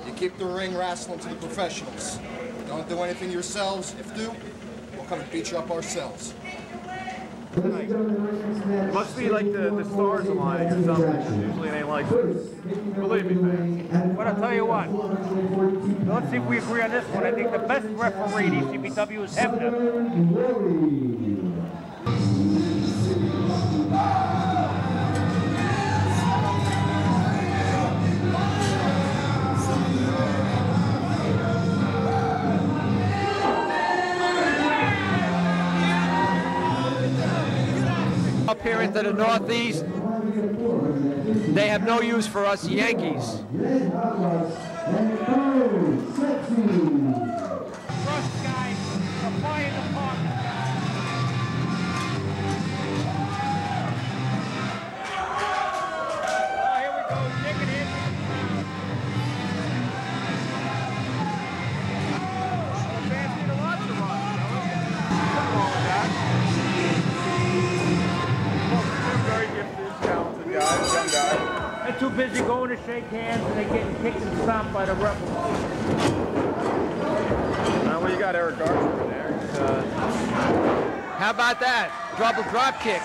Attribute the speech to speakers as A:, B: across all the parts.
A: You keep the ring wrestling to the professionals. Don't do anything yourselves. If do, we'll come and beat you up ourselves.
B: It must be like the stars aligning or something, because usually it ain't like this. Believe me, man.
C: But I'll tell you what, let's see if we agree on this one. I think the best referee in ECPW is Hebner.
D: Up here into the Northeast, they have no use for us Yankees.
C: Russ guys are flying the park. Oh, here we go, digging in.
B: Fans need to watch the run. Come on, guys. Very gifted, talented guys, young guys.
C: They're too busy going to shake hands and they're getting kicked and stomped by the referee.
B: Well, you got Eric Garza over there.
D: How about that? Double drop kick.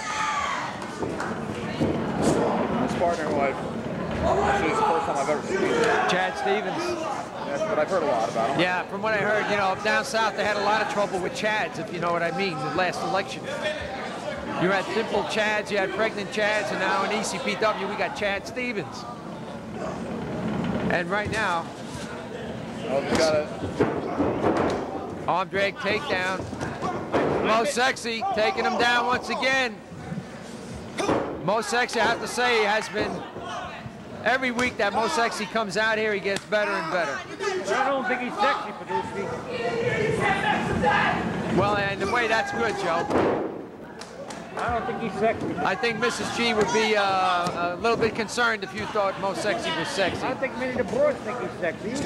B: His partner, who actually it's the first time I've ever seen him.
D: Chad Stevens.
B: Yes, but I've heard a lot about him.
D: Yeah, from what I heard, you know, down south they had a lot of trouble with Chads, if you know what I mean, the last election. You had simple Chads, you had pregnant Chads, and now in ECPW we got Chad Stevens. And right now,
B: Oh, we got a
D: arm drag takedown. Most Sexy taking him down once again. Most Sexy, I have to say, has been every week that Most Sexy comes out here, he gets better and better.
C: I don't think he's sexy, Paduski.
D: Well, and the way that's good, Joe.
C: I don't think he's sexy.
D: I think Mrs. G would be a little bit concerned if you thought Most Sexy was sexy.
C: I think many of the boys think he's sexy. He's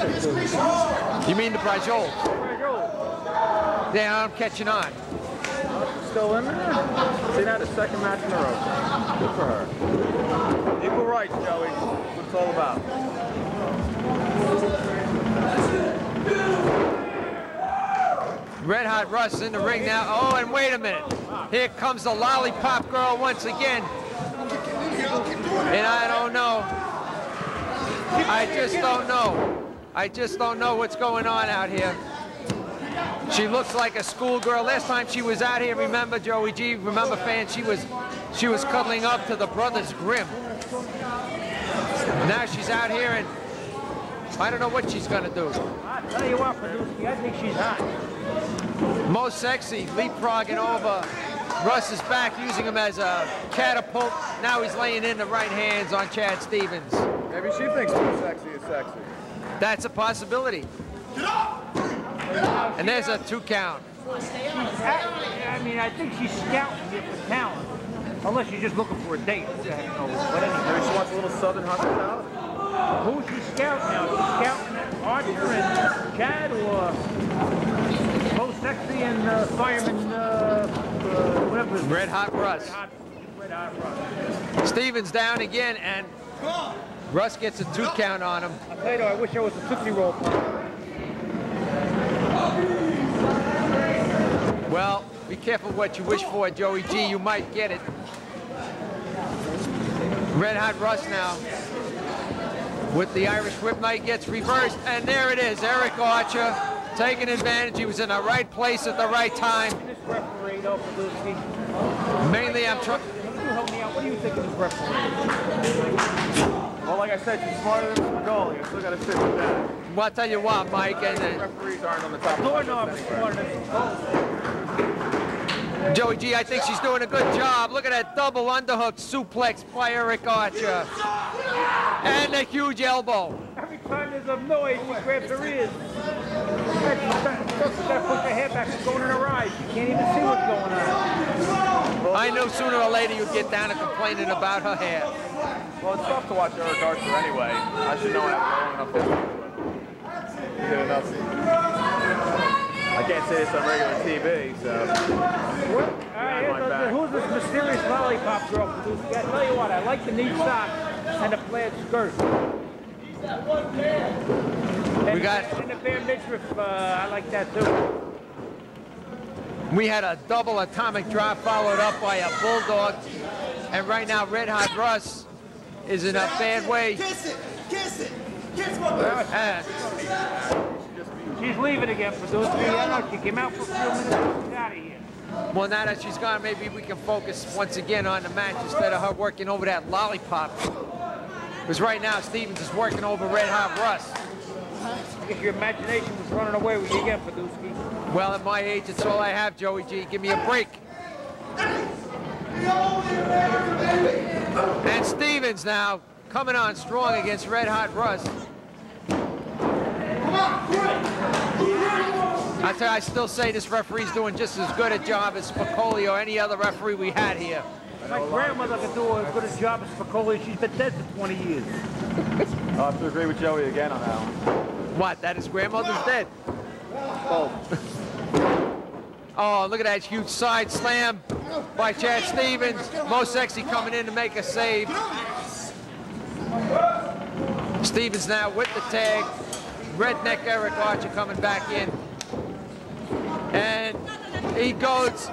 D: You mean the Brajols?
C: Brajols.
D: Yeah, I'm catching on.
B: still in there. See, now the second match in a row. Good for her. Equal rights, Joey. That's what it's all about.
D: Red Hot Russ in the ring now. Oh, and wait a minute. Here comes the Lollipop Girl once again. And I don't know. I just don't know. I just don't know what's going on out here. She looks like a schoolgirl. Last time she was out here, remember, Joey G, remember, fans, she was cuddling up to the Brothers Grimm. Now she's out here and I don't know what she's gonna do.
C: I'll tell you what, Paduski, I think she's hot.
D: Most Sexy leapfrogging over Russ's back, using him as a catapult. Now he's laying in the right hands on Chad Stevens.
B: Maybe she thinks Most Sexy is sexy.
D: That's a possibility. And there's a 2 count.
C: I mean, I think she's scouting here for talent. Unless she's just looking for a date. But anyway.
B: Maybe she wants a little southern hospitality.
C: Who's she scouting now? She's scouting Archer and Chad, or Most Sexy and Fireman, whatever.
D: Red Hot Russ.
C: Red Hot Russ.
D: Stevens down again, and Russ gets a 2 count on him.
C: I'll tell you though, I wish I was a Tootsie Roll player.
D: Well, be careful what you wish for, Joey G. You might get it. Red Hot Russ now with the Irish Whip Knight gets reversed, and there it is. Eric Archer taking advantage. He was in the right place at the right time.
C: This referee, though, Paduski.
D: Mainly, I'm trying.
C: You help me out. What do you think of this referee?
B: Well, like I said, she's smarter than Spagoli. I still got to sit with that.
D: Well, I'll tell you what, Mike. And
B: referees aren't on the top.
C: Doorknob is smarter than Spagoli.
D: Joey G, I think she's doing a good job. Look at that double underhook suplex by Eric Archer. And a huge elbow.
C: Every time there's a noise, she grabs her ears. She's got to push her hair back and going in her eyes. She can't even see what's going on.
D: I know sooner or later you'd get down to complaining about her hair.
B: Well, it's tough to watch Eric Archer anyway. I should know I have long enough history. You get enough. I can't say this on regular TV, so.
C: Who's this mysterious lollipop girl? I tell you what, I like the neat socks and the plaid skirt.
D: We got.
C: And the bare midriff, I like that too.
D: We had a double atomic drop followed up by a bulldog, and right now Red Hot Russ is in a bad way.
E: Kiss it! Kiss it! Kiss
C: She's leaving again for those three. I know she came out for a few minutes. She's out of here.
D: Well, now that she's gone, maybe we can focus once again on the match instead of her working over that lollipop. Because right now Stevens is working over Red Hot Russ.
C: I guess your imagination was running away with you again, Padusky.
D: Well, at my age, it's all I have, Joey G. Give me a break. And Stevens now coming on strong against Red Hot Russ. I still say this referee's doing just as good a job as Spicoli or any other referee we had here.
C: My grandmother could do as good a job as Spicoli. She's been dead for 20 years.
B: I'll have to agree with Joey again on that one.
D: What, that his grandmother's dead?
B: Oh.
D: Oh, look at that huge side slam by Chad Stevens. Most Sexy coming in to make a save. Stevens now with the tag. Redneck Eric Archer coming back in. And he goes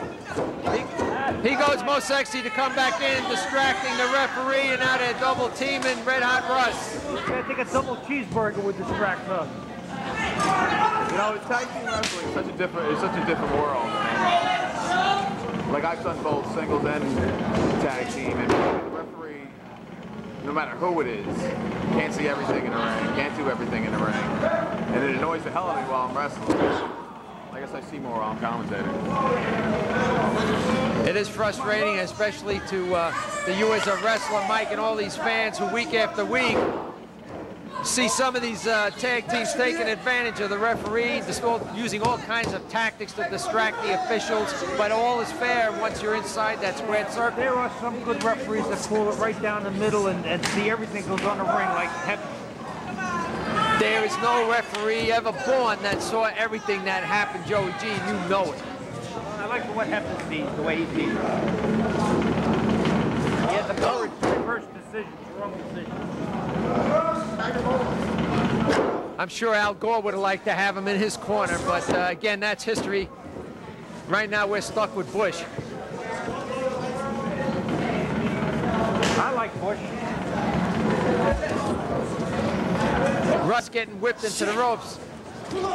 D: Most Sexy to come back in, distracting the referee, and now they're double teaming Red Hot Russ.
C: I think a double cheeseburger would distract her.
B: You know, tag team wrestling is such a different world. Man. Like I've done both singles and tag team, and the referee, no matter who it is, can't see everything in the ring, can't do everything in the ring, and it annoys the hell out of me while I'm wrestling. I guess I see more while I'm commentating.
D: It is frustrating, especially to you as a wrestler, Mike, and all these fans who week after week see some of these tag teams taking advantage of the referee, using all kinds of tactics to distract the officials, but all is fair once you're inside that squared circle.
C: There are some good referees that pull it right down the middle and see everything goes on the ring like heaven.
D: There is no referee ever born that saw everything that happened, Joey G, and you know it.
C: I like what happens to these, the way he sees it. He has the courage to reverse decisions, wrong decisions.
D: I'm sure Al Gore would have liked to have him in his corner, but again, that's history. Right now, we're stuck with Bush.
C: I like Bush.
D: Russ getting whipped into the ropes.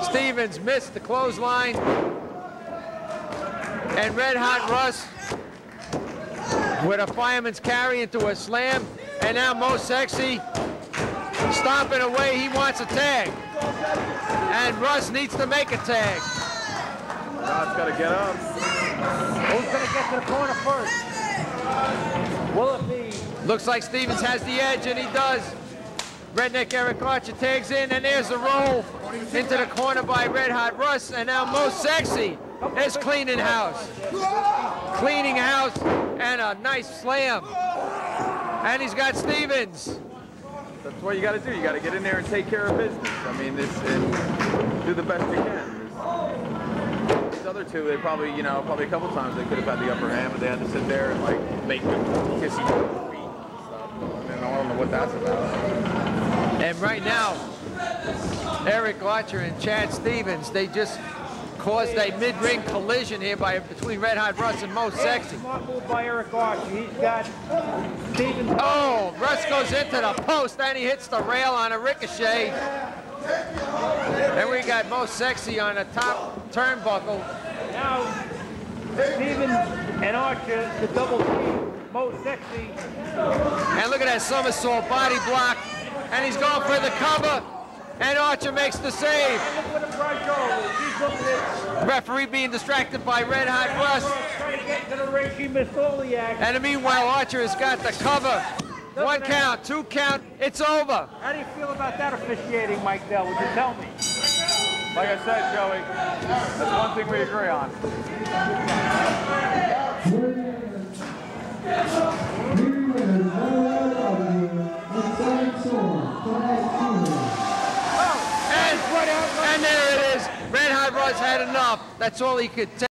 D: Stevens missed the clothesline. And Red Hot Russ with a fireman's carry into a slam. And now Most Sexy stomping away. He wants a tag. And Russ needs to make a tag.
B: Rod's got to get up.
C: Who's going to get to the corner first? Will it be?
D: Looks like Stevens has the edge, and he does. Redneck Eric Archer tags in, and there's the roll into the corner by Red Hot Russ, and now Most Sexy is cleaning house. Cleaning house, and a nice slam. And he's got Stevens.
B: That's what you got to do. You got to get in there and take care of business. I mean, and do the best you can. These other two, they probably, probably a couple times they could have had the upper hand, but they had to sit there and like make them kiss each other's feet and stuff. And I don't know what that's about.
D: And right now, Eric Archer and Chad Stevens, they just caused a mid-ring collision here between Red Hot Russ and Most Sexy.
C: Smart move by Eric Archer. He's got Stevens.
D: Oh, Russ goes into the post, and he hits the rail on a ricochet. And we got Most Sexy on the top turnbuckle.
C: Now, Stevens and Archer, the double team, Most Sexy.
D: And look at that somersault body block. And he's going for the cover. And Archer makes the save. Referee being distracted by Red Hot Russ. And meanwhile, Archer has got the cover. 1 count, 2 count, it's over.
C: How do you feel about that officiating, Mike Dell? Would you tell me?
B: Like I said, Joey, that's one thing we agree on.
D: And there it is. Red Hot Russ had enough. That's all he could take.